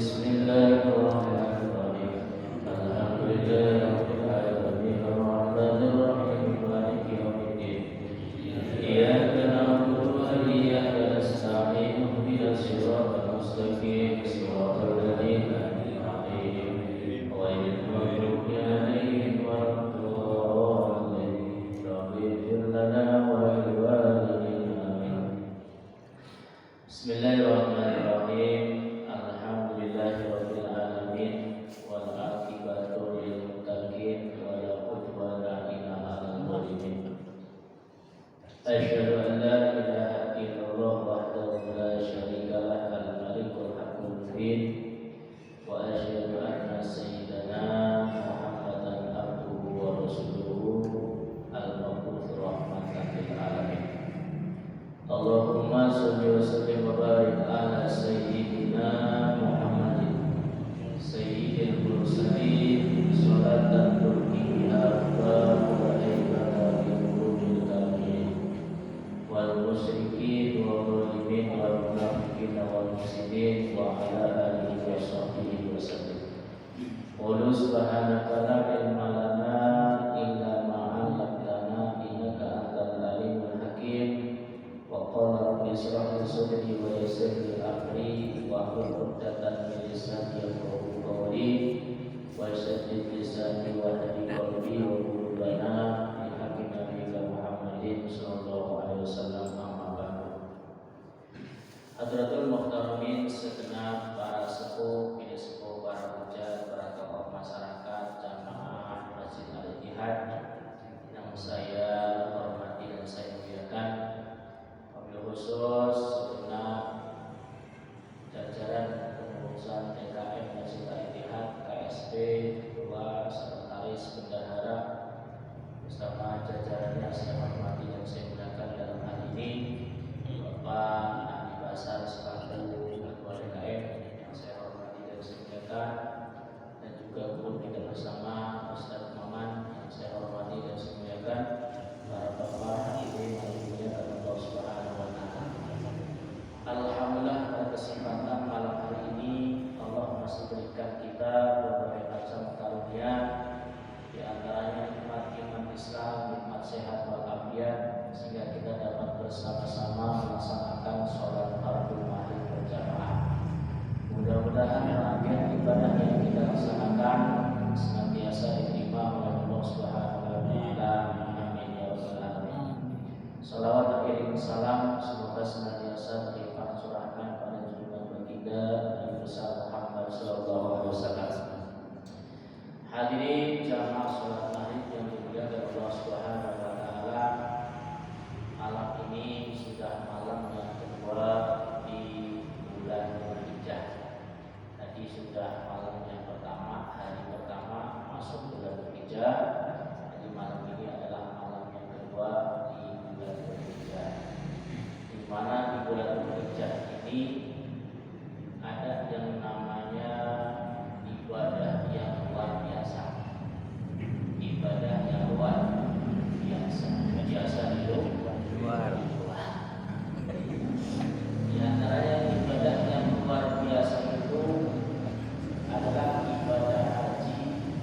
Bismillahirrahmanirrahim. Alhamdulillahirabbil alamin arrahmanir rahim maliki yaumiddin. Iyyaka na'budu wa iyyaka nasta'in ihdinas siratal mustaqim siratal ladzina an'amta 'alaihim ghairil maghdubi 'alaihim waladdallin. Rabbighfir lana wa liwalidayna amin. Bismillahirrahmanirrahim. Alhamdulillahirabbil alamin wal 'aqibatu lil muttaqin wa la udwana illa 'alal zalimin. Asyhadu an la ilaha illallah wahdahu la syarika lah al-malikul haqqul mubin wa asyhadu anna sayyidana Muhammadan abduhu wa rasuluhu al-mab'uts rahmatan lil alamin. Allahumma shalli wa sallim wa barik ala sayyidina Muhammadin sayyidil mursalin sholatan turkiha wa haibata bil qulubil kafirin wal musyrikin wal zalimin wal munafiqin wal mufsidin wa ala alihi wa sahbihi wa sallim. Qul subhanaka la ilma lana illa ma 'allamtana innaka antal alimul hakim. Wa qala rabbi shrah li sadri wa yassir li amri wa hlul 'uqdatam min lisani yafqahu qawli wa saddid lisani wa hadi qalbi wa qulubana bi haqqi nabiyyika Muhammadin sallallahu alaihi wasallam. Amma ba'du. Hadratul muhtaramin segenap para sepuh, bini sepuh, para hujat, para tokoh masyarakat, jamaah Masjid Al-Ittihad yang saya hormati dan saya muliakan. Khusus segenap jajaran kepengurusan TKM Masjid Al-Ittihad, KSP, Ketua, Sekretaris, Bendahara bersama jajarannya saya hormati dan saya muliakan dalam hal ini Bapak Andi Basar selaku Ketua TKM yang saya hormati dan saya muliakan, dan juga guru kita bersama Ustaz Maman yang saya hormati dan saya muliakan, para bapak hadirin yang dimuliakan Allah Subhanahu wa taala. Alhamdulillah pada kesempatan malam hari ini Allah masih berikan kita berbagai macam karunia, di antaranya nikmat iman Islam, nikmat sehat walafiat, sehingga kita dapat bersama-sama melaksanakan sholat fardhu maghrib berjamaah. Mudah-mudahan rangkaian ibadah yang kita laksanakan senantiasa diterima oleh Allah Subhanahu wa taala. Amin ya rabbal alamin. Salawat akhir salam semoga senantiasa terlimpah curahkan pada junjungan baginda Nabi besar Muhammad sallallahu alaihi wasallam. Hadirin jamaah salat maghrib yang dimuliakan Allah Subhanahu wa taala, malam ini sudah malam yang kedua di bulan Dzulhijjah. Tadi sudah malam yang pertama, hari pertama masuk bulan Dzulhijjah. Jadi malam ini adalah malam yang kedua di bulan Dzulhijjah, di mana di bulan Dzulhijjah ini ada yang namanya ibadah yang luar biasa. Ibadah yang luar biasa. Biasa itu luar. Di antaranya ibadah yang luar biasa itu adalah ibadah haji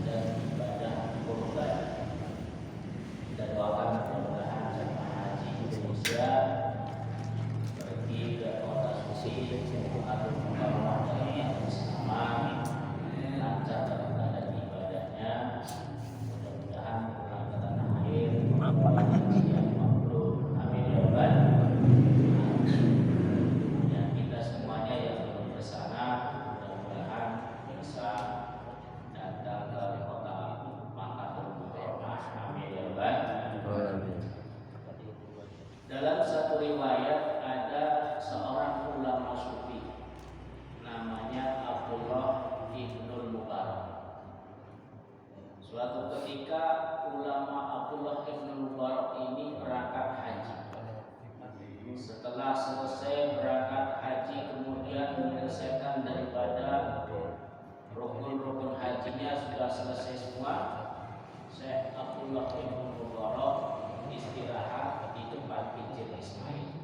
dan ibadah kurban. Kita doakan mudah-mudahan jemaah haji Indonesia pergi ke kota suci atau Mukarramah dalam keadaan aman, lancar dalam keadaan ibadahnya. Mudah-mudahan pulang ke tanah air yang mabrur. Amin ya rabbal alamin. Dan kita semuanya yang belum ke sana mudah-mudahan bisa datang ke kota Makkahul Mukarramah. Amin ya rabbal alamin. Dalam satu riwayat ada seorang ulama sufi namanya Abdullah Ibnul Mubarak. Suatu ketika ulama Abdullah Ibnul Mubarak ini berangkat haji. Setelah selesai berangkat haji, kemudian menyelesaikan daripada rukun-rukun hajinya sudah selesai semua, Syekh Abdullah Ibnul Mubarak istirahat di tempat Hijr Ismail.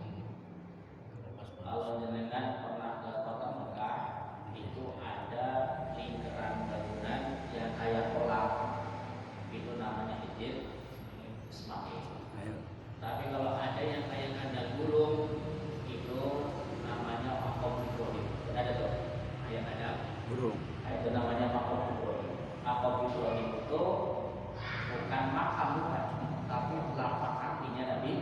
Kalau jenengan pernah ke kota Mekah, itu ada Nah, itu namanya makam Ibrahim. Makam Ibrahim itu bukan makam, bukan, tapi lapak kakinya Nabi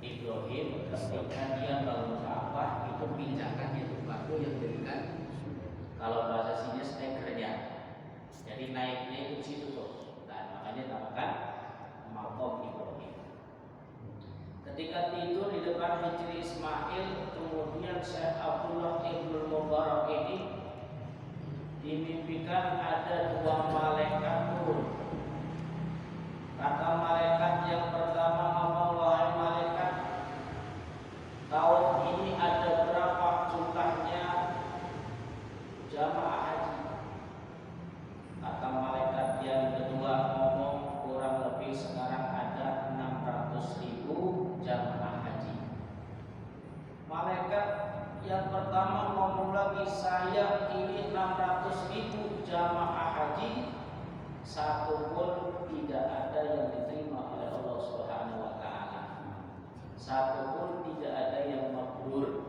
Ibrahim ketika dia bangun Ka'bah itu pinjakan itu batu yang diberikan, kalau bahasa sini stekernya, jadi naiknya itu situ tuh. Nah, makanya namakan makam Ibrahim. Ketika tidur di depan Hijri Ismail, kemudian Syekh Abdullah Ibnu Mubarak ini dimimpikan ada dua malaikat turun. Kata malaikat yang pertama, wahai malaikat, tahun ini ada berapa jumlahnya jamaah haji? Kata malaikat yang kedua ngomong, kurang lebih sekarang ada 600.000 jamaah haji. Malaikat yang pertama ngomong lagi, saya ini 600.000 jamaah haji, satu pun tidak ada yang diterima oleh Allah Subhanahu wa taala. Satu pun tidak ada yang mabrur.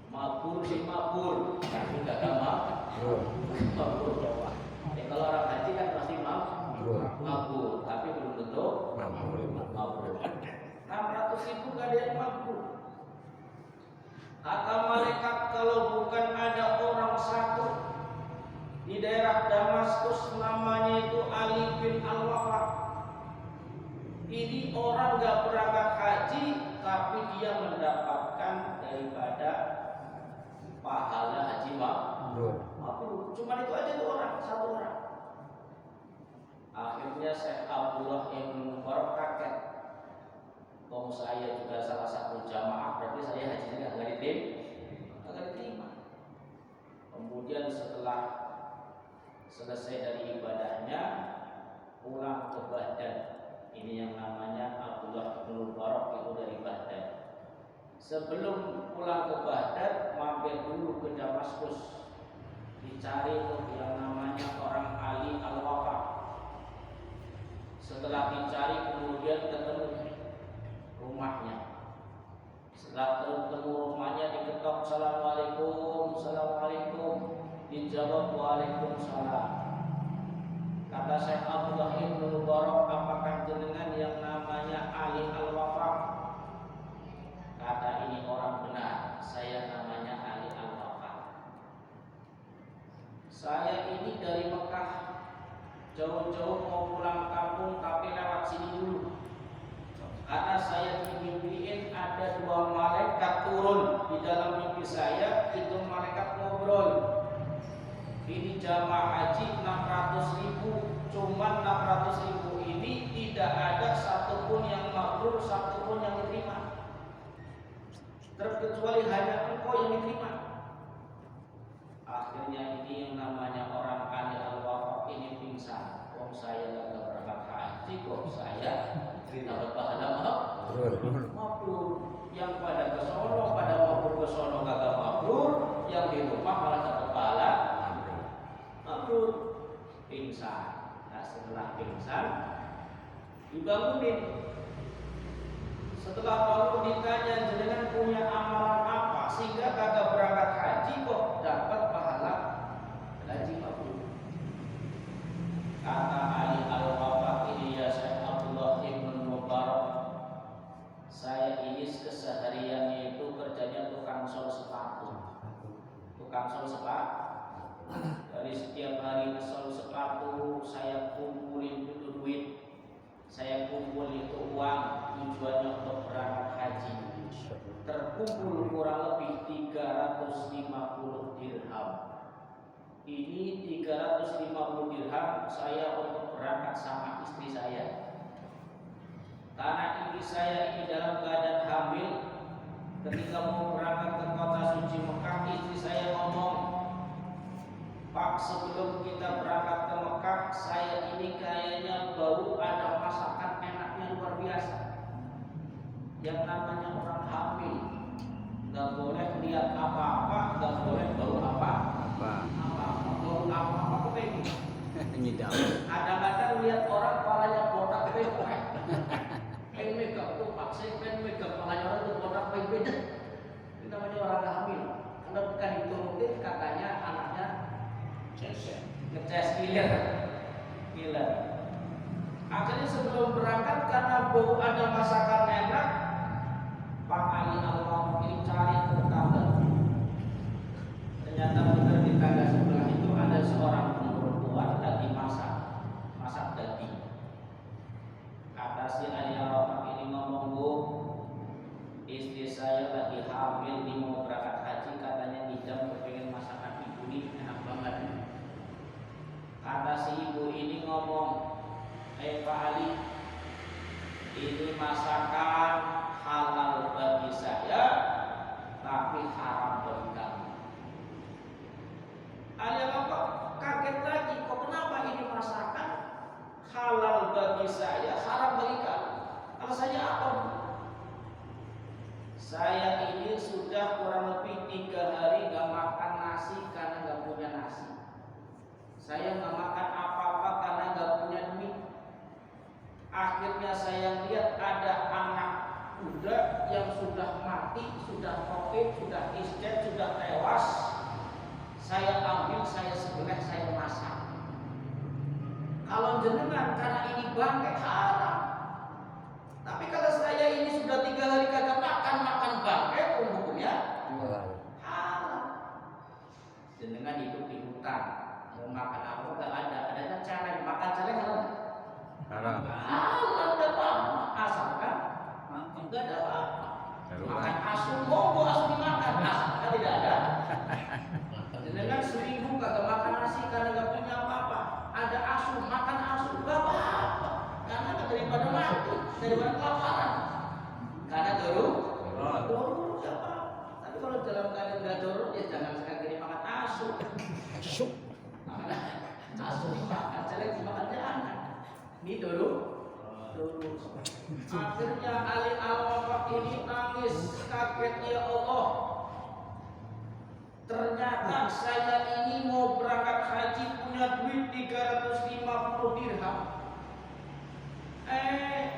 Mabrur sih mabrur, tapi kagak mabrur. Kalau orang haji kan pasti mabrur, tapi belum tentu mabrur. 600.000 gak ada yang mabrur. Kata malaikat, kalau bukan ada orang satu di daerah Damaskus namanya itu Ali bin Al-Wafaq. Ini orang gak berangkat haji, tapi dia mendapatkan daripada pahala haji mabrur. Cuma itu aja tuh orang, satu orang. Akhirnya Syekh Abdullah Ibnu Mubarak kaget. Saya juga salah satu jamaah, berarti saya hajinya agak diterima. Kemudian setelah selesai dari ibadahnya, pulang ke Baghdad. Ini yang namanya Abdullah bin Mubarak itu dari Baghdad. Sebelum pulang ke Baghdad, mampir dulu ke Damaskus, dicari tuh yang namanya orang Ali Al-Wafaq. Setelah dicari, kemudian ketemu rumahnya. Setelah ketemu rumahnya, diketok, assalamualaikum, assalamualaikum. Dijawab waalaikumsalam. Kata Syekh Abdullah Ibnu Mubarak, apakah jenengan yang namanya Ali Al-Wafaq? Kata ini orang benar, saya namanya Ali Al-Wafaq. Saya ini dari Mekah, jauh-jauh mau pulang kampung tapi lewat sini dulu. Karena saya dimimpiin ada dua malaikat turun di dalam mimpi saya, itu malaikat ngobrol. Ini jamaah haji 600.000, cuman 600.000 ini tidak ada satupun yang mabrur, satupun yang diterima. Terkecuali hanya engkau yang diterima. Akhirnya ini yang namanya orang Ali Al-Wafaq ini pingsan. Kok saya tidak berangkat haji, kok saya dapat pahala mabrur. Yang pada kesono, pada mabrur kesono kagak mabrur, yang di rumah malah dapat pahala mabrur. Pingsan. Nah, setelah pingsan dibangunin. Setelah bangun ditanya, jenengan punya amalan apa sehingga kagak berangkat haji kok dapat pahala haji mabrur? Kata Ali Al-Wafaq ini, ya Syekh Abdullah Ibnu Mubarak, saya ini kesehariannya itu kerjanya tukang sol sepatu. Tukang sol sepatu. Dari setiap hari sol sepatu saya kumpulin itu duit. Saya kumpul itu uang, tujuannya untuk berangkat haji. Terkumpul kurang lebih 350 dirham. Ini 350 dirham saya untuk berangkat sama istri saya. Karena istri saya ini dalam keadaan hamil, ketika mau berangkat ke kota suci Mekah, istri saya ngomong, Pak, sebelum kita berangkat ke Mekah, saya ini kayaknya bau ada masakan enaknya luar biasa. Yang namanya orang hamil, nggak boleh lihat apa-apa, nggak boleh bau apa-apa. Bau apa-apa kepengen. Kadang-kadang lihat orang kepalanya botak pengen. Pengen megang tuh, Pak, saya pengen megang kepalanya orang tuh botak pengen. Itu namanya orang hamil. Karena bukan diturutin katanya anaknya ngeces killer. Akhirnya sebelum berangkat karena bau ada masakan enak, Pak Ali Allah ini cari ke tetangga. Ternyata benar di tangga sebelah itu ada seorang perempuan lagi masak daging. Kata si Ali Allah ini ngomong, Bu, istri saya lagi hamil, ini mau berangkat haji, katanya ngidam kepengen masakan ibu ini enak banget. Kata si ibu ini ngomong, Pak Ali, ini masakan halal bagi saya, tapi haram bagi kamu. Ali apa? Kaget lagi, kok kenapa ini masakan halal bagi saya, haram bagi kamu? Alasannya apa? Saya ini sudah kurang lebih 3 hari gak makan nasi karena gak punya nasi. Saya gak makan apa-apa karena gak punya duit. Akhirnya saya lihat ada anak muda yang sudah mati, sudah covid, sudah isdet, sudah tewas. Saya ambil, saya sembelih, saya masak. Kalau jenengan karena ini bangkai haram. Tapi kalau saya ini sudah 3 hari kagak makan bangkai, hukumnya haram. Jenengan hidup di hutan, mau makan apa gak ada. Adanya celeng, makan celeng haram. Haram ada apa-apa, asalkan enggak ada apa-apa. Makan asu, monggo asu dimakan, asalkan tidak ada. Dengan seminggu kagak makan nasi karena gak punya apa-apa. Ada asu, makan asu, gak apa-apa. Karena daripada mati, daripada kelaparan. Karena dorong gak apa-apa. Tapi kalau dalam keadaan gak dorong, ya jangan sekali makan asu. Asu dimakan, celeng dimakan jangan. Ini dulu. Akhirnya Ali Al-Wafaq ini nangis, kaget, ya Allah. Ternyata saya ini mau berangkat haji punya duit 350 dirham.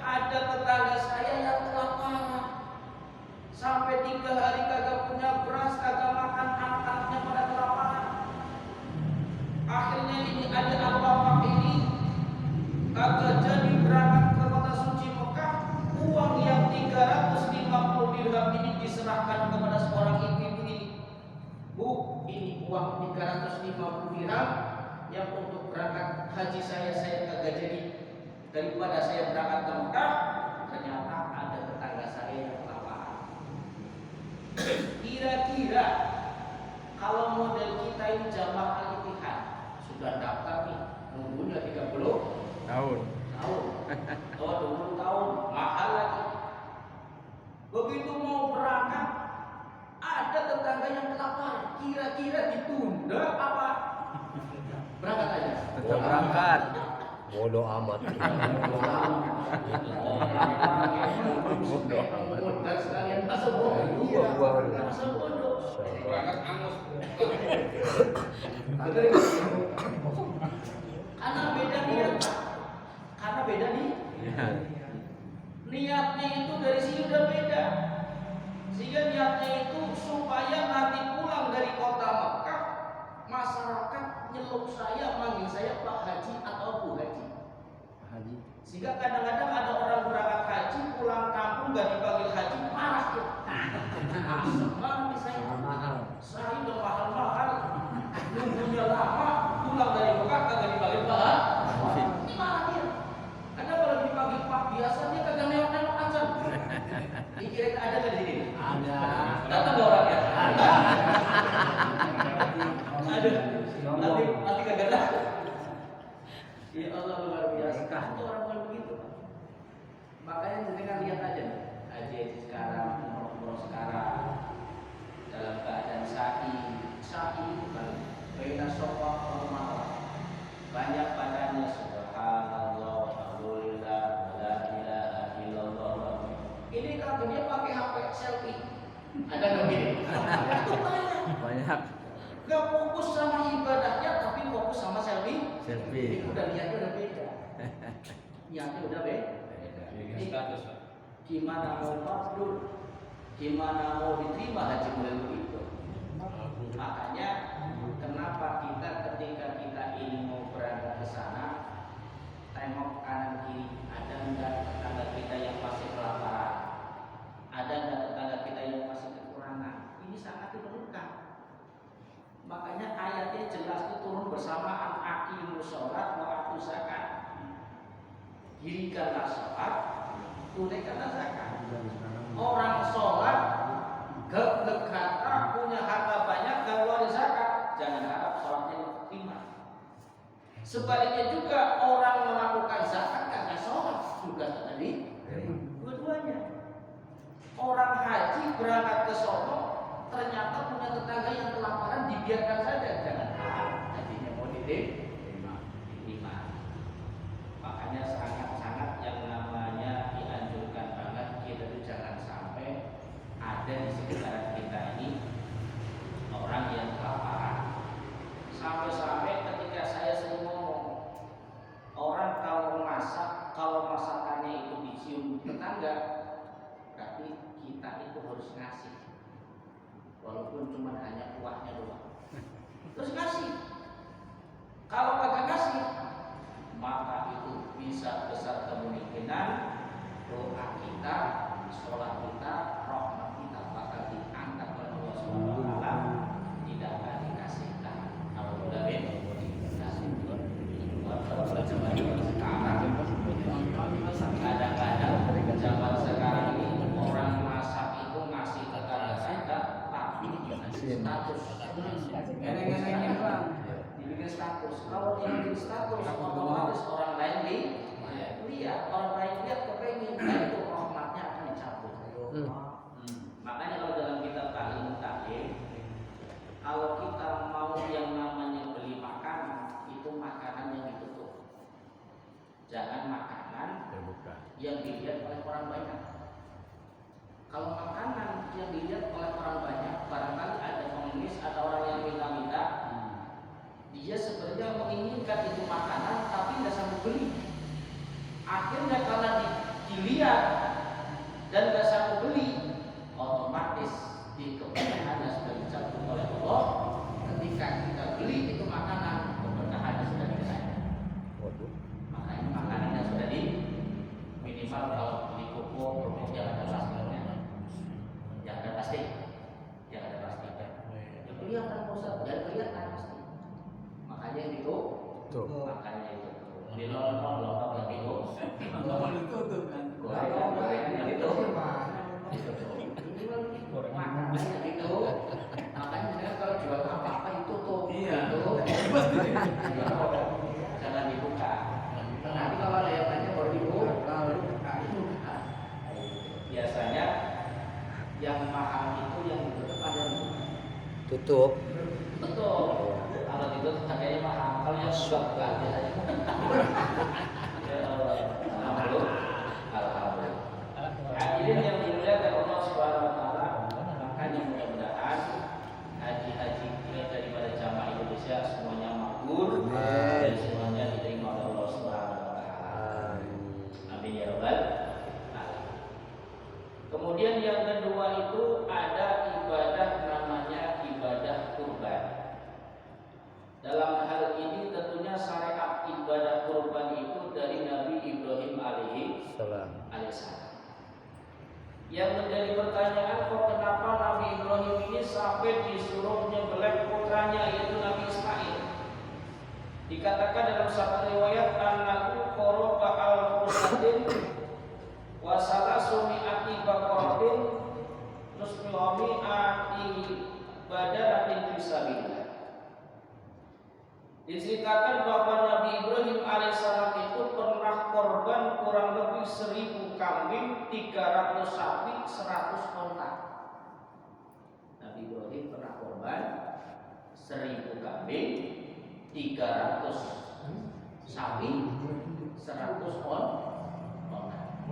Ada tetangga saya yang kelaparan. Sampai 3 hari kagak punya beras, kagak makan, anak-anaknya pada kelaparan. Akhirnya ini ada Al-Wafaq ini kagak jadi berangkat ke kota suci Mekah. Uang yang 350 dirham ini diserahkan kepada seorang ibu-ibu ini. Bu, ini uang 350 dirham yang untuk berangkat haji saya kagak jadi. Daripada saya berangkat ke Mekah, ternyata ada tetangga saya yang kelaparan. Kira-kira kalau model kita ini jamaah Al-Ittihad sudah daftar nih, nunggunya 30 tahun. 20 tahun, mahal lagi. Begitu mau berangkat, ada tetangga yang kelaparan. Kira-kira ditunda apa? Berangkat aja. Tetap berangkat. Bodoh amat. Bodoh amat. Dan sekalian masuk bodoh. Iya. Masuk bodoh. Berangkat angus. Karena beda niat. Karena beda nih. Niatnya itu dari sini udah beda. Sehingga niatnya itu supaya nanti pulang dari kota Mekah, masyarakat nyeluk saya, manggil saya Pak Haji atau Bu Haji. Sehingga kadang-kadang ada orang berangkat haji, pulang kampung gak dipanggil haji, marah ya. Asem banget saya. Saya udah mahal-mahal, nunggunya lama, pulang dari Mekah kagak dipanggil Pak Haji. Ini marah dia. Karena kalau dipanggil Pak biasa dia kagak nengok-nengok aja. Dikira ada nggak di sini? Ada. Datang nggak orangnya? Ada. Nanti kagak ada. Ya Allah luar biasa. Itu orang begitu. Makanya dengan lihat aja nih, haji sekarang, umroh sekarang, dalam keadaan sa'i bukan baina sofa wa banyak bacanya subhanallah walhamdulillah la ilaha illallah. Ini kalau dia pakai HP selfie, ada nggak gini? Itu banyak. Gak fokus sama ibadahnya, tapi fokus sama selfie. Ini udah niatnya udah beda. Niatnya udah beda. Ini gimana mau mabrur, gimana mau diterima haji model begitu? Makanya kenapa kita ketika kita ini mau jelas itu turun bersamaan, aqimus sholat wa atuz zakat. Dirikanlah sholat, tunaikanlah zakat. Orang sholat gegara punya harta banyak gak keluar zakat, jangan harap sholatnya diterima. Sebaliknya juga orang melakukan zakat karena sholat juga tadi dua-duanya. Orang haji berangkat ke sono ternyata punya tetangga yang kelaparan, dibiarkan saja, jangan harap hajinya mau diterima. Makanya sangat-sangat yang namanya dianjurkan banget kita itu jangan sampai ada di sekitaran kita ini orang yang kelaparan. Sampai-sampai ketika saya sering ngomong, orang kalau masakannya itu dicium tetangga, berarti kita itu harus ngasih, walaupun cuma hanya kuahnya doang. Terus ngasih. Kalau kagak ngasih, maka itu bisa besar kemungkinan doa kita, sholat kita, rahmat kita bakal diangkat oleh Allah Subhanahu wa taala, tidak akan dikasihkan. Alhamdulillah kadang-kadang zaman sekarang ini orang masak itu ngasih ke tetangga, tapi dibikin status. Dibikin status. Kalau dibikin status, otomatis orang lain lihat, orang lain lihat kepengen, dan itu rahmatnya akan dicabut. Makanya kalau dalam kitab taklim, kalau kita mau yang namanya beli makanan, itu makanan yang ditutup. Jangan makanan yang dilihat oleh orang banyak. Kalau makanan yang dilihat oleh orang banyak, barangkali ada pengemis, ada orang yang minta-minta, dia sebenarnya menginginkan itu makanan, tapi tidak sanggup beli. Akhirnya karena dilihat dan tidak sanggup beli, otomatis di keberkahannya sudah dicabut oleh Allah. Ketika kita beli itu makanan, keberkahannya sudah diraih. Makanya makanannya sudah di minimal kalau beli pupuk yang ada plastinya, yang ada plastik, yang ada plastik. Ya kelihatan pusat, dan kelihatan pasti. Makanya itu, makanya itu. Di lontong yang itu, gorengan yang itu, makanan yang itu. Makanya kalau jual apa-apa itu tuh, jangan dibuka. Nanti kalau layangannya baru dibuka. Biasanya yang mahal itu yang ditutup ada yang tutup. Betul. Kalau ditutup harganya mahal. Kalau yang sudah buka biasanya. Alhamdulillah. Hadirin yang dimuliakan Allah Subhanahu wa taala, makanya mudah-mudahan haji-haji kita daripada jamaah Indonesia semuanya makbul dan semuanya diterima oleh Allah Subhanahu wa taala. Amin ya rabbal alamin. Kemudian yang kedua itu ada ibadah namanya ibadah kurban. Dalam hal ini tentunya syariat ibadah kurban itu dari Nabi Ibrahim alaihi salam. Yang menjadi pertanyaan, kok kenapa Nabi Ibrahim ini sampai disuruh menyembelih putranya yaitu Nabi Ismail? Dikatakan dalam satu riwayat annahu qoroba al-qusatin wa salasu mi'ati baqaratin nusmi'ami ati badaratin fisabilillah. Diceritakan bahwa Nabi Ibrahim alaihissalam itu pernah korban kurang lebih 1000 kambing, 300 sapi, 100 onta. Nabi Ibrahim pernah korban 1000 kambing, 300 sapi, 100 onta.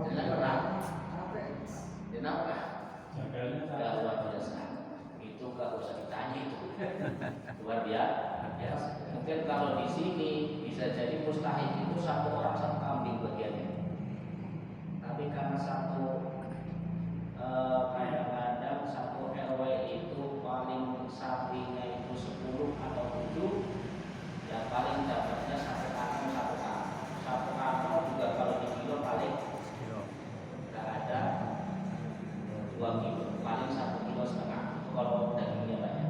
Dengan perang. Kenapa? Gak luar biasa. Itu gak usah ditanya itu. Luar biasa. Mungkin kalau di sini bisa jadi mustahil itu satu orang satu kambing bagiannya. Tapi karena kadang-kadang satu RW itu paling sapinya itu 10 atau 7, ya paling dapatnya satu kantong. Satu kantong juga kalau di kilo paling nggak ada 2 kilo, paling 1,5 kilo kalau dagingnya banyak.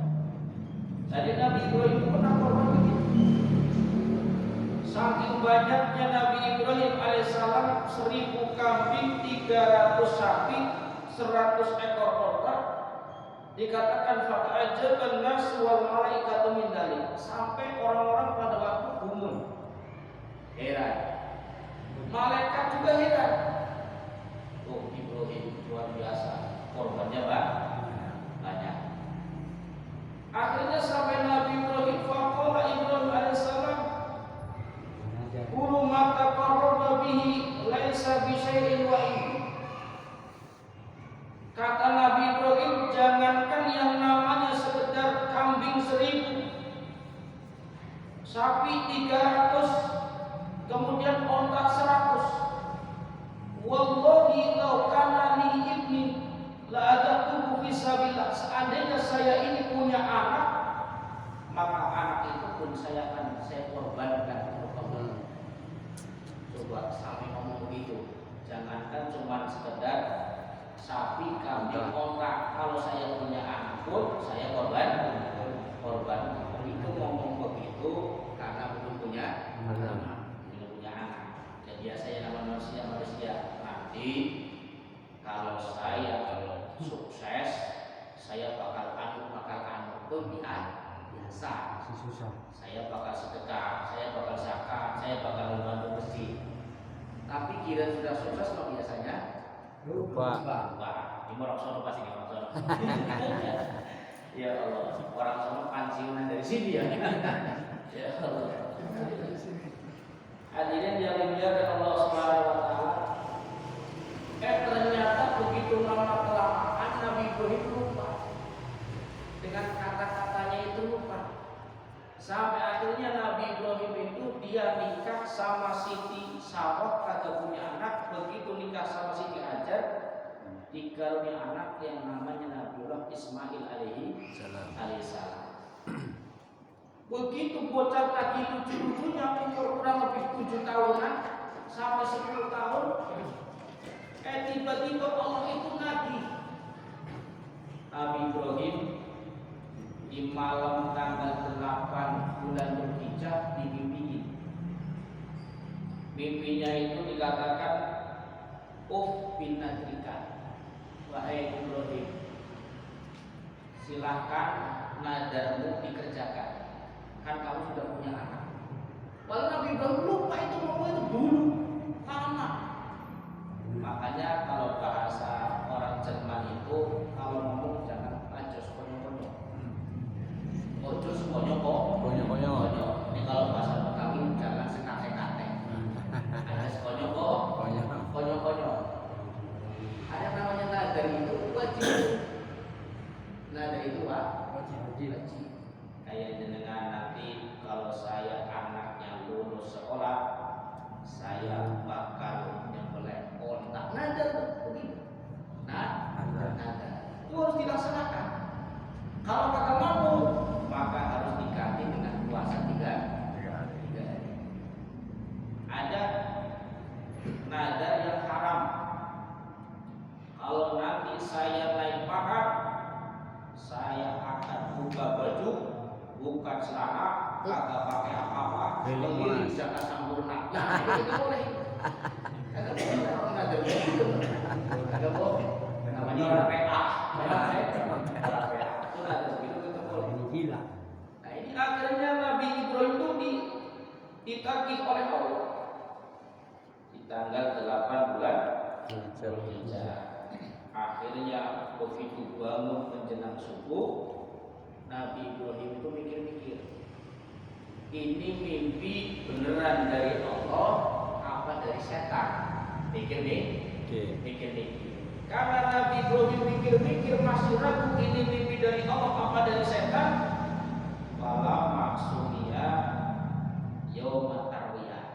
Jadi Nabi Ibrahim itu pernah korban 1000 kambing, 300 sapi, 100 ekor onta. Dikatakan fata'ajaban nas wal malaikatu min dzalik, sampai orang-orang pada waktu gumun, heran. Malaikat juga heran. Oh, Ibrahim luar biasa, korbannya banyak. Akhirnya sampai Nabi Ibrahim, faqala Ibrahim alaihissalam, kullu ma taqarraba bihi laisa bi syai'in wa in. Kata Nabi Ibrahim, jangankan yang namanya sekedar kambing 1000, sapi 300, kemudian onta 100. Wallahi law kana li ibni la adaqtuhu fi sabilillah. Seandainya saya ini punya anak, maka anak itu pun saya korbankan untuk Allah. Coba sampai ngomong begitu. Jangankan cuma sekedar sapi, kambing, onta, kalau saya punya anak pun saya korban. Itu ngomong begitu karena belum punya anak. Jadi ya saya nama manusia. Nanti kalau saya sukses, saya bakal itu biasa. Saya bakal sedekah, saya bakal zakat, saya bakal membantu masjid. Tapi kira sudah sukses kok biasanya lupa. Ini orang sono pasti orang sono. Ya Allah, orang sono pensiunan dari sini ya. Ya Allah. Hadirin yang dimuliakan Allah Subhanahu wa taala. Ternyata begitu lama kelamaan Nabi Ibrahim lupa. Dengan kata-katanya itu lupa. Sampai akhirnya Nabi Ibrahim itu dia nikah sama Siti Sarah, kagak punya anak. Begitu nikah sama Siti Hajar, dikaruniai anak yang namanya Nabiullah Ismail alaihi salam. Begitu bocah lagi lucu-lucunya umur kurang lebih 7 tahunan sampai 10 tahun, tiba-tiba Allah itu nagih Nabi Ibrahim di malam tanggal 8 bulan Dzulhijjah dimimpiin. Mimpinya itu dikatakan, bin nadrika, wahai Ibrahim, silahkan nadarmu dikerjakan. Kan kamu sudah punya anak. Lalu Nabi Ibrahim lupa itu ngomong itu dulu lama. Makanya kalau bahasa orang Jerman itu kalau ngomong jangan ajos konyo-konyo. Ojos konyo-konyo. Ini kalau bahasa Betawi jangan sekate-kate. Ajos konyo-konyo. Ada namanya nadar itu wajib. Nadar itu wajib. Kayak jenengan nanti kalau saya anaknya lulus sekolah, saya bakal nyembelih onta. Nadar begitu. Nadar. Itu harus dilaksanakan. Kalau kakak mampu, maka harus diganti dengan puasa 3 hari. Ada nadar yang haram. Kalau nanti saya naik pangkat, saya akan buka baju, bukan celana, kagak pakai apa-apa, ini jangan sempurna. Nah, itu boleh. Kagak boleh orang nadar begitu. Kagak boleh. Namanya orang PA. Itu nadar begitu kita boleh. Gila. Nah, ini akhirnya Nabi Ibrahim itu ditagih oleh Allah di tanggal 8 bulan Dzulhijjah. Akhirnya begitu bangun menjelang subuh, Nabi Ibrahim itu mikir-mikir, ini mimpi beneran dari Allah apa dari setan? Mikir. Karena Nabi Ibrahim mikir-mikir masih ragu ini mimpi dari Allah apa dari setan. Wala maksudnya yaum tarwiyah,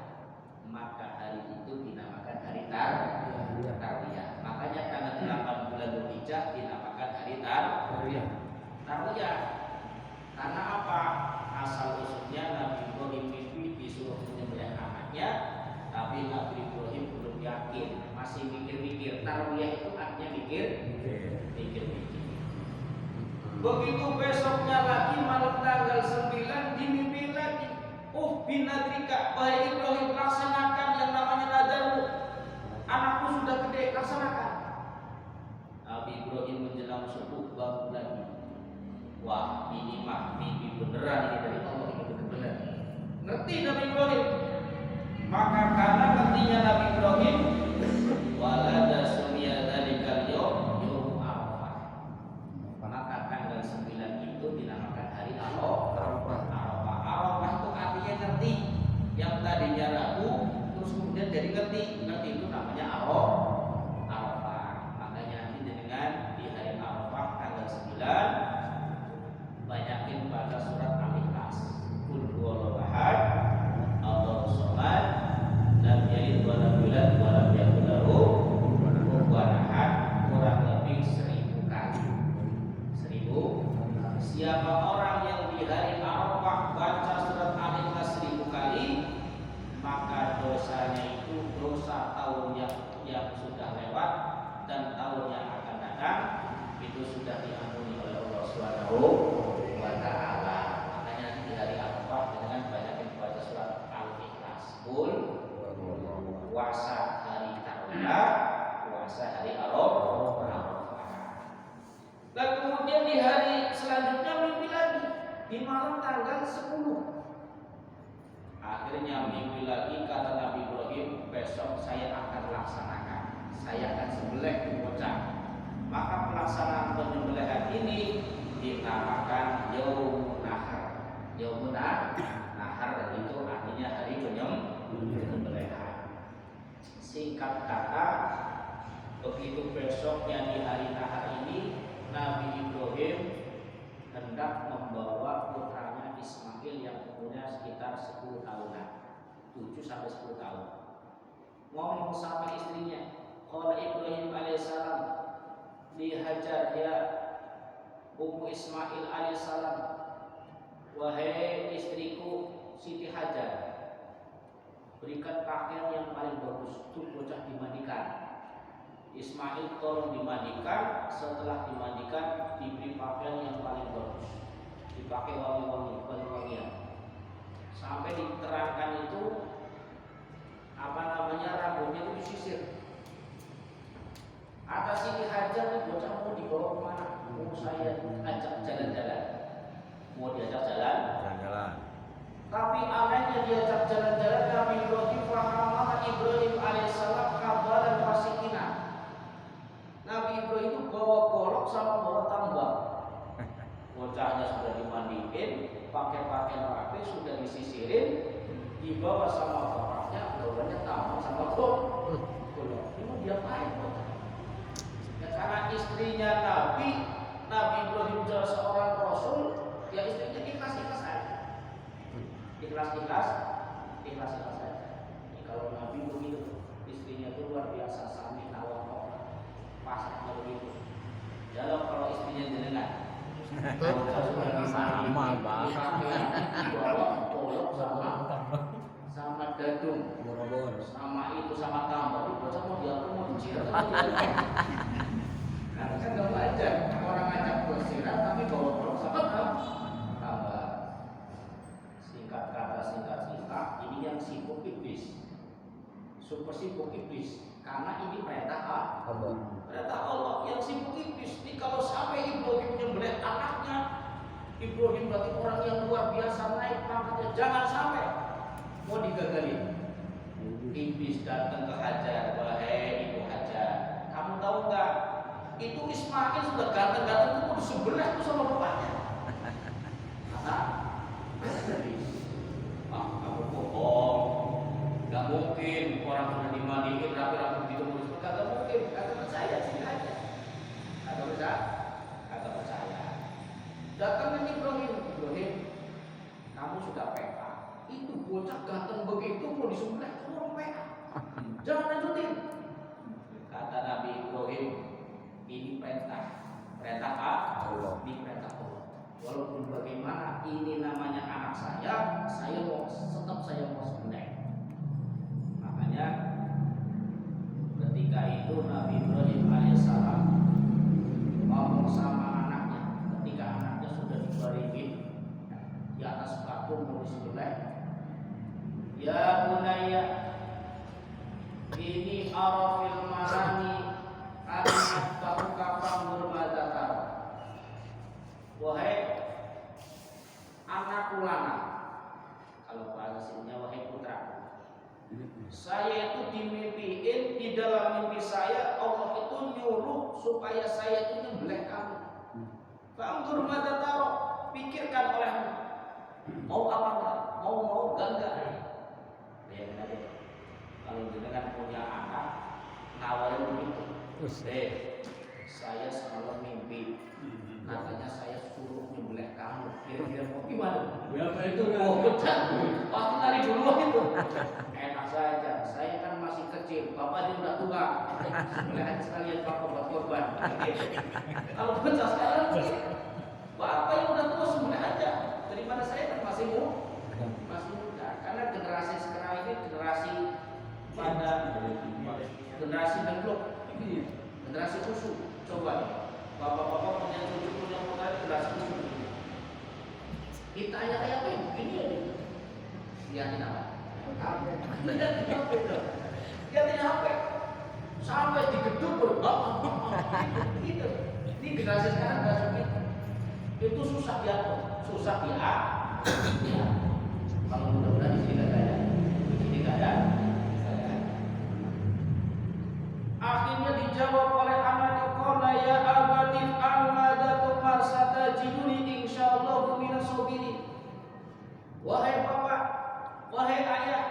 maka hari itu dinamakan hari tarwiyah. Makanya tanggal 8 bulan Dzulhijjah dinamakan hari tarwiyah. Karena apa? Asal usulnya Nabi Ibrahim mimpi disuruh menyembelih anaknya, tapi Nabi Ibrahim belum yakin, masih mikir-mikir. Tarwiyah itu artinya mikir. Begitu besoknya lagi malam tanggal 9 dimimpi lagi. Bin nadrika, wahai Ibrahim, laksanakan yang namanya nadarmu. dinamakan Yaumun Nahar. Yaumun Nahar itu artinya hari penyembelihan. Singkat kata, begitu besoknya di hari Nahar ini Nabi Ibrahim hendak membawa putranya Ismail yang umurnya sekitar 10 tahunan, 7 sampai 10 tahun. Ngomong sama istrinya, qala Ibrahim alaihissalam li Hajar ya Ummu Ismail alaihissalam, wahai istriku Siti Hajar, berikan pakaian yang paling bagus untuk bocah dimandikan. Ismail tolong dimandikan, setelah dimandikan diberi pakaian yang paling bagus, dipakai wangi-wangian. Sampai diterangkan itu rambutnya itu disisir. Atas Siti Hajar nih bocah mau dibawa kemana? Mau saya ajak jalan-jalan, mau diajak jalan-jalan. Tapi anehnya diajak jalan-jalan Nabi Ibrahim fahamah Ibrahim alaihissalam kabaran wasikina. Nabi Ibrahim itu bawa golok sama bawa tambak. Bocahnya sudah dimandiin, pakai pakaian rapi, sudah disisirin, dibawa sama bapaknya, bawanya tambak sama golok. Ini mau diapain bocah? Ya karena istrinya Nabi Ibrahim adalah seorang Rasul, ya istrinya ikhlas-ikhlas aja. Ikhlas-ikhlas saja. Kalau Nabi begitu, istrinya itu luar biasa, sami nawakok, pasaknya begitu. Kalau istrinya jenengan, sama bawa kolok sama dadung, sama itu sama tambah, bocah mau diapain mau dicir? Nah kan nggak wajar orang ngajak bersirat tapi bawa kolok sama tambah. Singkat kata singkat cerita, ini yang sibuk iblis, super sibuk iblis, karena ini perintah Allah. Perintah Allah yang sibuk iblis. Ini kalau sampai Ibrahim menyembelih anaknya, Ibrahim berarti orang yang luar biasa naik pangkatnya. Jangan sampai mau digagalin. Iblis datang ke Hajar, wahai Ibu Hajar, kamu tahu nggak? Itu Ismail sudah ganteng-ganteng itu mau disebelah itu sama bapaknya. Kamu bohong, nggak mungkin orang sudah dimandiin rapi-rapi begitu mulus, nggak mungkin, kagak percaya sih aja, kagak percaya. Datang Ibrahim, kamu sudah PK, itu bocah ganteng begitu mau disembelih, kamu orang PK, jangan lanjutin. Kata Nabi Ibrahim, ini perintah Allah, ini perintah Allah. Walaupun bagaimana ini namanya anak saya mau tetap saya mau sembelih. Makanya ketika itu Nabi Ibrahim alaihissalam ngomong sama anaknya, ketika anaknya sudah dibaringin di atas batu mau disembelih, ya bunayya ini arafil manami anak tahu kapan bermadatar. Wahai anakku lanang, kalau bahasa sininya wahai putraku, saya itu dimimpiin, di dalam mimpi saya Allah itu nyuruh supaya saya itu nyembelih kamu. Fa'anggur mada taruh, pikirkan olehmu, mau apa enggak, mau enggak. Bayangin aja, kalau jenengan punya anak, nawarin begitu. Saya semalam mimpi, katanya saya suruh nyembelih kamu. Kira-kira mau gimana? Berapa itu? Oh, betul. Pasti lari duluan itu. Enak saja. Saya kan masih kecil. Bapak dia udah tua. Sembelih aja sekalian bapak buat korban. Kalau bocah sekarang, bapak yang udah tua sembelih aja. Daripada saya kan masih muda. Karena generasi sekarang ini generasi pada generasi dengklok, generasi khusyuk. Coba nih. Bapak-bapak punya cucu punya putra generasi khusyuk. Ditanya kayak apa? Begini aja. Lihatin apa? Lihatin HP. Sampai digeduk gitu. Ini generasi sekarang nggak suka. Itu susah diatur, susah Kalau mudah-mudahan di sini nggak ada. Di sini nggak ada. Akhirnya dijawab oleh anaknya, qala ya abati al-madatu marsata jiduni Wahai bapak, wahai ayah,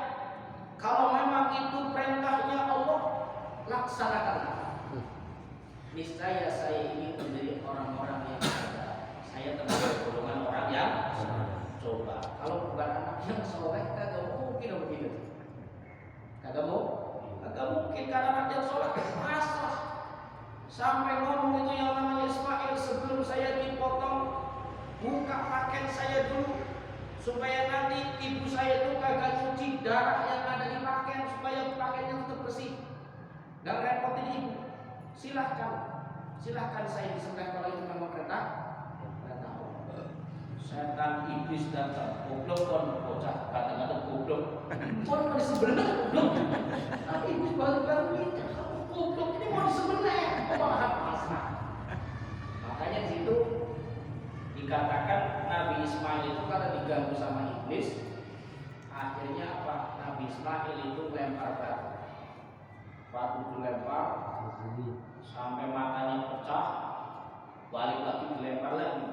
kalau memang itu perintahnya Allah, laksanakanlah. Niscaya saya ini menjadi orang-orang yang ada. Saya termasuk golongan orang yang coba. Kalau bukan anak yang soleh, kagak mungkin begitu. Kagak mungkin karena anak yang soleh pasrah. Sampai ngomong itu yang namanya Ismail, sebelum saya dipotong, buka pakaian saya dulu, supaya nanti ibu saya itu kagak cuci darah yang ada di pakaian, supaya pakaiannya tetap bersih. Gak repotin ibu. Silahkan saya disembelih kalau itu memang perintah Allah. Setan iblis datang, goblok kon bocah, kata-kata goblok. Kon mau disembelih goblok. Tapi iblis baru gitu, kamu goblok ini mau disembelih. Paham pasrah. Makanya di situ dikatakan Nabi Ismail itu karena diganggu sama iblis, akhirnya apa? Nabi Ismail itu lempar batu dilempar sampai matanya pecah, balik lagi dilempar lagi.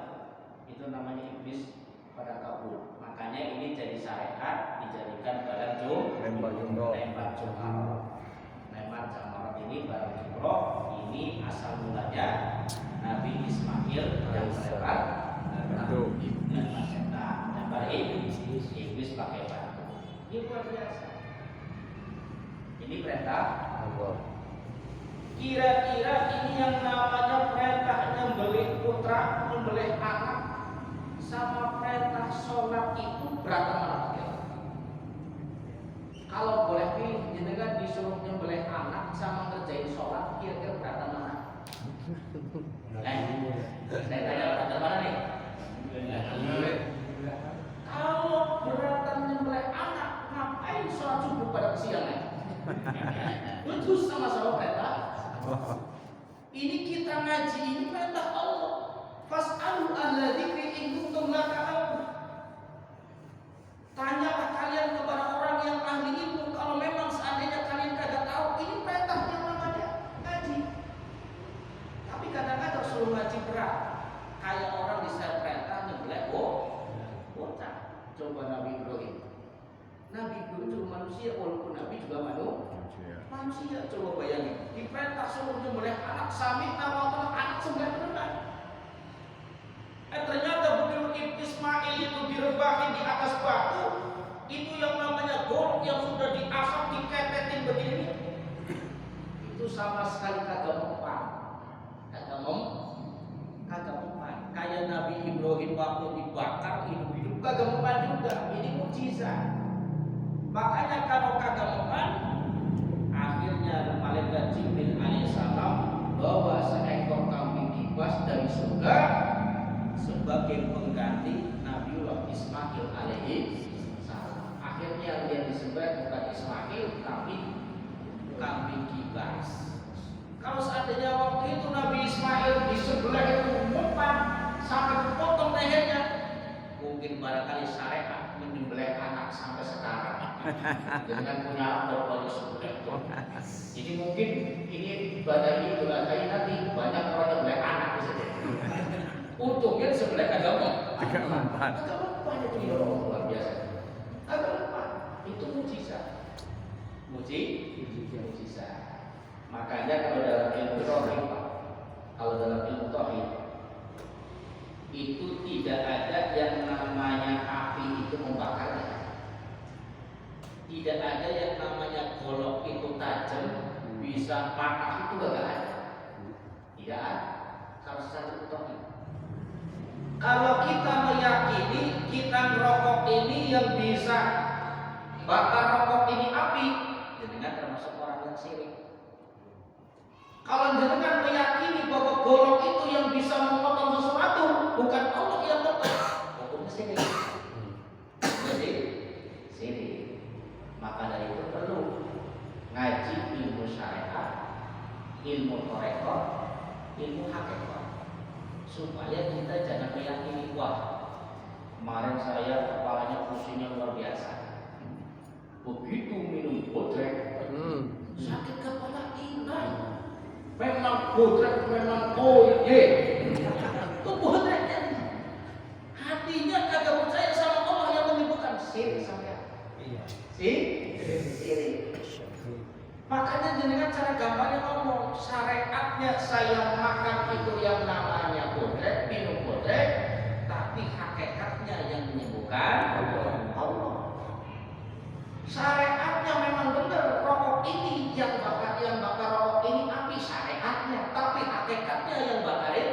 Itu namanya iblis pada kabur. Makanya ini jadi syariat, dijadikan barang lempar jumroh. Lempar jamrah ini barang jumroh. Ini asal mulanya Nabi Ismail yang melempar setan, lempar iblis pakai batu. Ini luar biasa. Ini perintah Allah. Kira-kira ini yang namanya perintah nyembelih putra, nyembelih anak, sama perintah sholat itu berapa mana? Kalau boleh pilih, jenengan disuruh nyembelih anak sama ngerjain sholat, kira-kira berapa mana? Saya tanya berapa mana nih? Kalau beratan nyembelih anak, ngapain sholat subuh pada kesiangan? Itu sama-sama perintah. Ini kita ngaji ini perintah Allah. Fas'alu ahla dzikri in kuntum la ta'lamun. Tanyalah kalian kepada orang yang ahli ilmu kalau memang seandainya kalian kagak tahu. Ini perintah yang namanya ngaji. Tapi kadang-kadang suruh ngaji berat. Kayak orang disuruh perintah nyembelih bocah. Coba Nabi Ibrahim. Nabi Ibrahim cuma manusia, walaupun Nabi juga manusia. Coba bayangin, diperintah suruh nyembelih anak, sami nama anak sembelih beneran. Ternyata begitu Ismail itu direbahin di atas batu, itu yang namanya golok yang sudah diasap, diketetin begini, itu sama sekali kagak mempan. Kayak Nabi Ibrahim waktu dibakar hidup-hidup kagak mempan juga. Ini mukjizat. Makanya kalau kagak mempan, akhirnya malaikat Jibril alaihissalam bawa seekor kambing kibas dari surga sebagai pengganti Nabiullah Ismail alaihissalam. Akhirnya yang disembelih bukan Ismail tapi kambing kibas. Kalau seandainya waktu itu Nabi Ismail disembelih itu mempan sampai dipotong lehernya, mungkin barangkali syariat menyembelih anak sampai sekarang. Dengan punya korban sebulan. Jadi mungkin ini ibadah ini berarti nanti banyak orang yang beli anak saja. Untungnya sebelah kagak mempan itu luar biasa. Kagak mempan itu mukjizat. Mukjizat. Makanya kalau dalam ilmu tauhid, itu tidak ada yang namanya api itu membakarnya. Tidak ada yang namanya golok itu tajam bisa patah, itu gak ada. Tidak ada. Salah satu tauhid. Kalau kita meyakini kita merokok ini yang bisa bakar rokok ini api, jenengan termasuk orang yang syirik. Kalau jenengan meyakini bahwa golok itu yang bisa memotong sesuatu, bukan Allah yang potong, hukumnya syirik. Jadi syirik. Maka dari itu perlu ngaji ilmu syariat, ilmu tarekat, ilmu hakikat, supaya kita jangan meyakini wah kemarin saya kepalanya pusingnya luar biasa, begitu minum bodrek sakit kepala hilang. Memang bodrek memang itu bodrek hatinya kagak percaya sama Allah yang menyembuhkan. sirik sampai. Iya. Sirik. Makanya jenengan cara gampangnya ngomong syariatnya saya makan itu yang namanya bodrek, minum bodrek, tapi hakikatnya yang menyembuhkan Allah. Syariatnya memang benar, rokok ini yang bakar rokok ini api syariatnya, tapi hakikatnya yang bakarin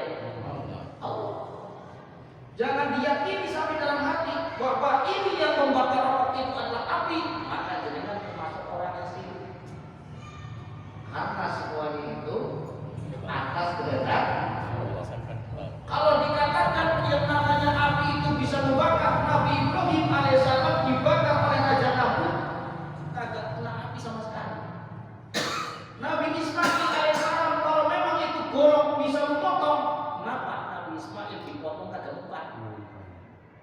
Allah. Jangan diyakini sampai dalam hati bahwa ini yang membakar rokok itu adalah api, maka jenengan termasuk orang yang sirik. Karena semuanya itu atas kehendak. Kalau dikatakan yang namanya api itu bisa membakar, Nabi Ibrahim alaihissalam dibakar oleh Raja Namrud, kagak kena api sama sekali. Nabi Ismail alaihissalam kalau memang itu golok bisa memotong, kenapa Nabi Ismail dipotong kagak mempan?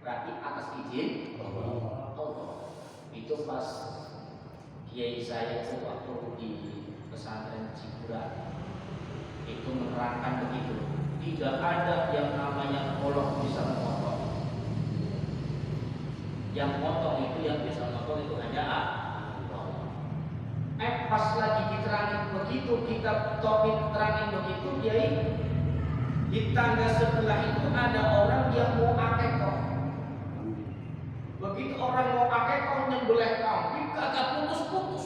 Berarti atas izin Allah. Itu pas kiai saya itu waktu di pesantren Cipurat itu menerangkan begitu, tidak ada yang namanya golok bisa memotong. Yang potong itu yang bisa memotong itu hanya Allah. Pas lagi diterangin begitu, kita topik terangin begitu, kiai di tangga sebelah itu ada orang yang mau akekah. Begitu orang mau akekah nyembelih kambing kagak putus-putus.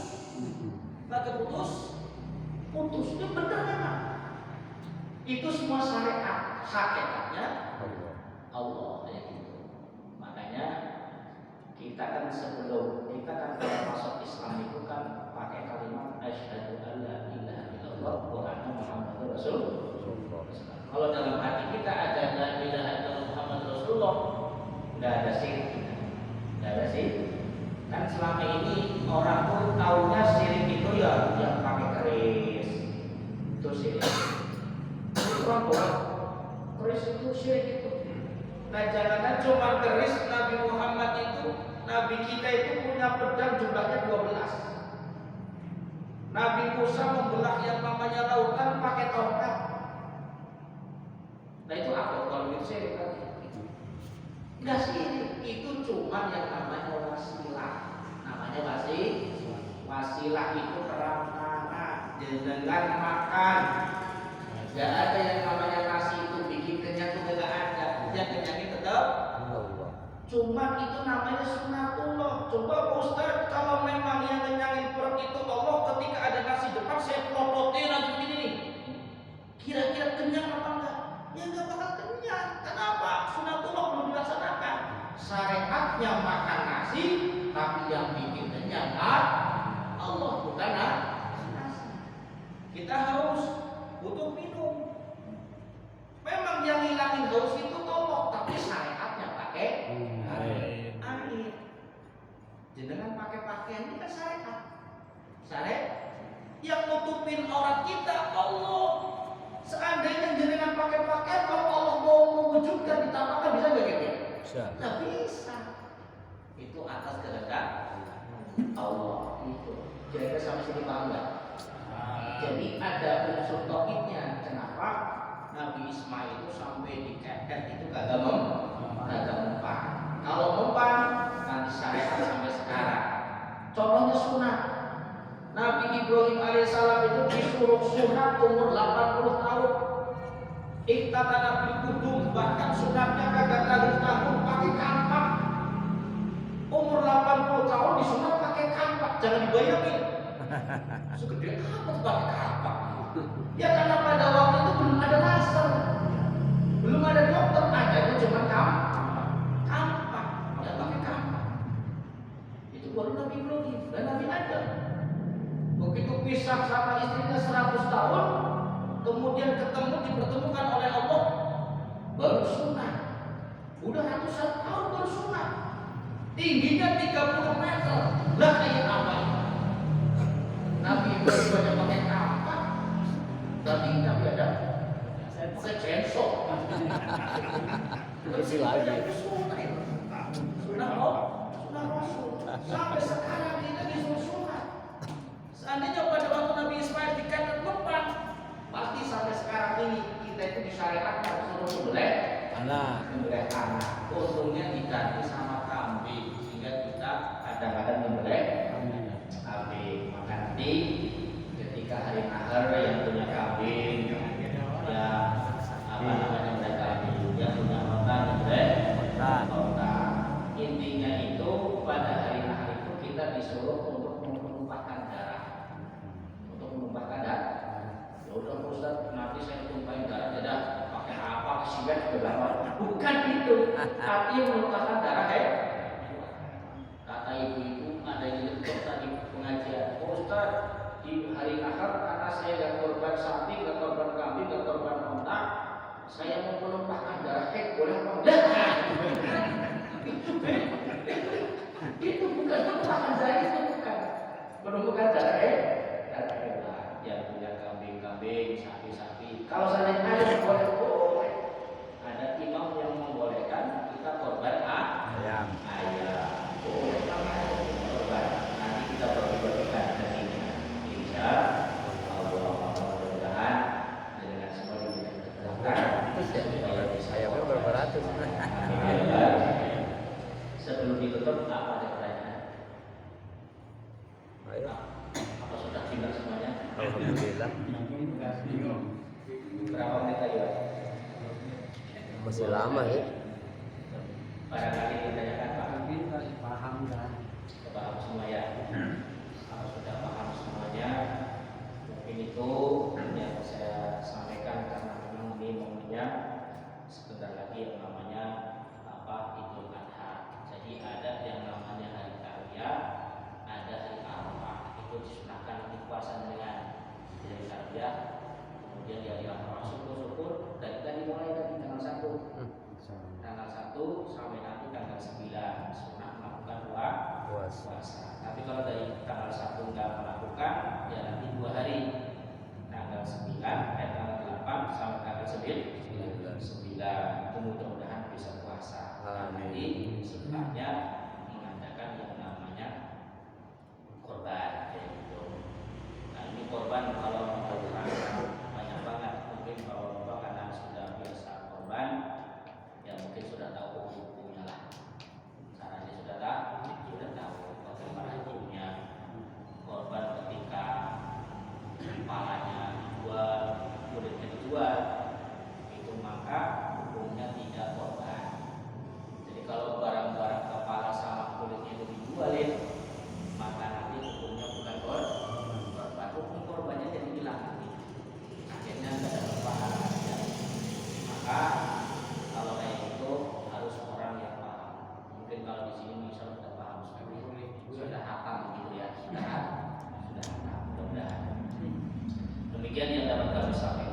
Kagak putus. Itu benar memang. Itu semua syariat, hakikatnya Allah kayak gitu. Makanya kita kan sebelum kita kan kalau masuk Islam itu kan pakai kalimat asyhadu an la ilaha illallah wa anna muhammadar rasulullah. Kalau dalam hati kita ada la ilaha illallah muhammadar rasulullah, enggak ada syirik. Kan selama ini orang pun taunya syirik itu ya yang pakai keris. Itu syirik. Orang keris itu syirik itu. Nah jangan cuma keris. Nabi Muhammad itu, Nabi kita itu punya pedang jumlahnya 12. Nabi Musa membelah yang namanya lautan pakai tongkat. Nah itu apa kalau itu syirik kan? Enggak syirik, itu cuma yang namanya wasilah. Namanya wasilah itu perantara dengan makan. Gak ada yang namanya nasi itu bikin kenyang itu gak ada. Yang kenyangnya tetap Allah. Cuma itu namanya sunatullah. Coba Pak Ustaz, kalau memang yang kenyangin perut itu Allah, ketika ada nasi depan saya pelototin lagi begini nih, kira-kira kenyang apa enggak? Ya enggak bakal kenyang. Kenapa? Sunatullah belum dilaksanakan. Syariatnya makan nasi, tapi yang bikin kenyang Allah, bukan nasi. Kita harus butuh minum. Memang yang ngilangin haus itu tolong, tapi syariatnya pakai air. Jenengan pakai pakaian ini kan syariat. Yang nutupin aurat kita Allah. Seandainya jenengan pakai pakaian, kalau Allah mau mewujudkan ditampakkan, bisa nggak gitu? Nggak bisa. Itu atas kehendak Allah itu. Jadi sampai sini paham nggak? Jadi ada unsur tauhidnya. Kenapa Nabi Ismail itu sampai dikepet itu kagak mempan. Kalau mempan nanti syariat sampai sekarang. Contohnya sunat. Nabi Ibrahim alaihissalam itu disuruh sunat umur 80 tahun. Iktata Nabi Kudum, bahkan sunatnya kagak tanggung pakai kampak. Umur 80 tahun disunat pakai kampak. Jangan dibayangin. Segede apa pakai kapak? Ya karena pada waktu itu belum ada laser, belum ada dokter, ada itu cuma kampak, ya pakai kampak. Itu baru Nabi Ibrahim dan Nabi Adam. Begitu pisah sama istrinya 100 tahun, kemudian dipertemukan oleh Allah, baru sunat. Udah ratusan tahun baru sunat. Tingginya 30 meter. Lah kayak apa ini? Nabi Ibrahim banyak pakai kampak, tapi Nabi Adam sensor. Bersih lagi. Sunnah Rasul. Sampai sekarang kita disuruh sunat. Seandainya pada waktu Nabi Ismail dikatakan mempan, pasti sampai sekarang ini kita itu disyariatkan suruh sembelih anak. Untungnya diganti sama kambing sehingga kita kadang-kadang nyembelih kambing. Maka nanti ketika hari nahar yang punya kambing, ya apa namanya mereka itu yang punya onta nyembelih onta. Intinya itu pada hari nahar itu kita disuruh untuk menumpahkan darah, Ya udah Ustaz, nanti saya tumpahin darah aja dah, pakai apa kesian juga lama. Bukan itu, artinya menumpahkan darah Kata ibu-ibu ada yang dekat tadi pengajian, Ustaz di hari nahar karena saya gak korban sapi, gak korban kambing, gak korban onta, saya mau menumpahkan darah boleh apa enggak? Itu bukan menumpahkan darah, itu bukan menumpahkan darah yang punya kambing, sapi. Kalau seandainya ayam boleh. Ada imam yang membolehkan kita korban ayam. Boleh korban. Nanti kita bagi-bagikan dagingnya. Insya Allah, mudah-mudahan dengan semua diberikan kesehatan. Ayamnya berapa ratus? Sebelum ditutup apa ada pertanyaan? Ayo. Apa sudah jelas semuanya? Alhamdulillah. Berapa menit lagi, Pak? Masih lama ya. Barangkali ditanyakan, Pak. Paham kan? Paham semua ya? Kalau sudah paham semuanya, mungkin itu yang saya sampaikan karena memang ini momennya sebentar lagi yang namanya Idul Adha. Jadi ada yang namanya hari Tarwiyah, ada hari Arafah. Itu disunahkan untuk puasa dengan hari Tarwiyah, kemudian di hari Arafah syukur dari tadi mulai dari tanggal 1 sampai nanti tanggal 9 sunah melakukan puasa. Tapi kalau dari tanggal 1 nggak melakukan, ya nanti 2 hari, tanggal 8 sampai tanggal 9. Itu mudah-mudahan bisa puasa. Nanti setelahnya mengadakan yang namanya korban. Nah ini korban kalau banyak banget. Mungkin kalau Bapak karena sudah biasa korban, ya mungkin sudah tahu hukumnya lah. Caranya sudah tahu bagaimana hukumnya. Korban ketika kepalanya dijual, kulitnya dijual, itu maka hukumnya tidak korban. Jadi kalau barang-barang kepala sama kulitnya itu dijualin, maka nanti hukumnya bukan korban. Hukum korbannya jadi hilang nanti. Akhirnya tidak ada pahala. Maka kalau kayak gitu harus orang yang paham. Mungkin kalau di sini misalnya sudah paham sudah hafal gitu ya, sudah hafal. Mudah-mudahan. Demikian yang dapat kami sampaikan.